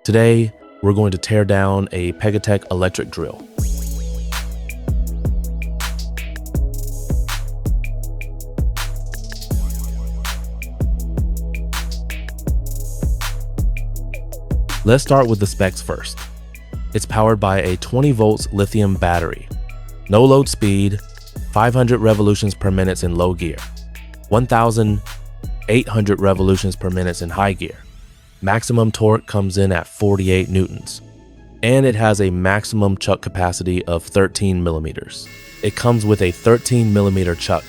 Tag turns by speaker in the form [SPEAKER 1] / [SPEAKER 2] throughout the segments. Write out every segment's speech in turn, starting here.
[SPEAKER 1] Today, we're going to tear down a PEGATEC electric drill. Let's start with the specs first. It's powered by a 20 volts lithium battery, no load speed, 500 revolutions per minute in low gear, 1,800 revolutions per minute in high gear. Maximum torque comes in at 48 newtons, and it has a maximum chuck capacity of 13 millimeters. It comes with a 13 millimeter chuck.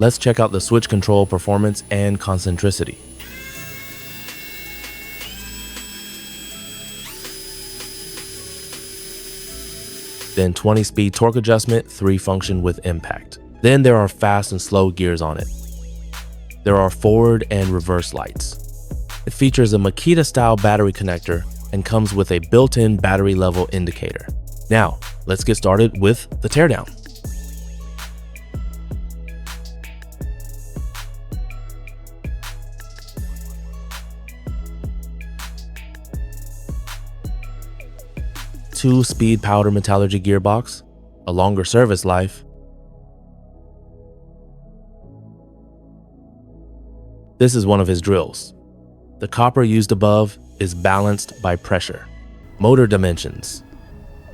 [SPEAKER 1] Let's check out the switch control performance and concentricity. Then 20 speed torque adjustment, 3 function with impact. Then there are fast and slow gears on it. There are forward and reverse lights. It features a Makita style battery connector and comes with a built-in battery level indicator. Now, let's get started with the teardown. Two-speed powder metallurgy gearbox, a longer service life. This is one of his drills. The copper used above is balanced by pressure. Motor dimensions: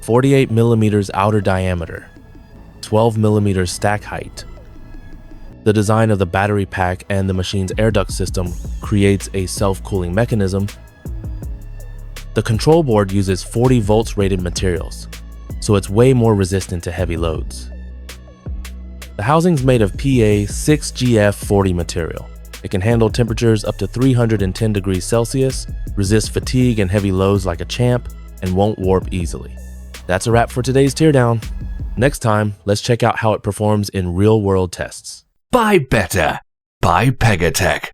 [SPEAKER 1] 48 millimeters outer diameter, 12 millimeters stack height. The design of the battery pack and the machine's air duct system creates a self-cooling mechanism. The control board uses 40 volts rated materials, so it's way more resistant to heavy loads. The housing's made of PA 6GF40 material. It can handle temperatures up to 310 degrees Celsius, resist fatigue and heavy loads like a champ, and won't warp easily. That's a wrap for today's teardown. Next time, let's check out how it performs in real-world tests.
[SPEAKER 2] Buy better. Buy PEGATEC.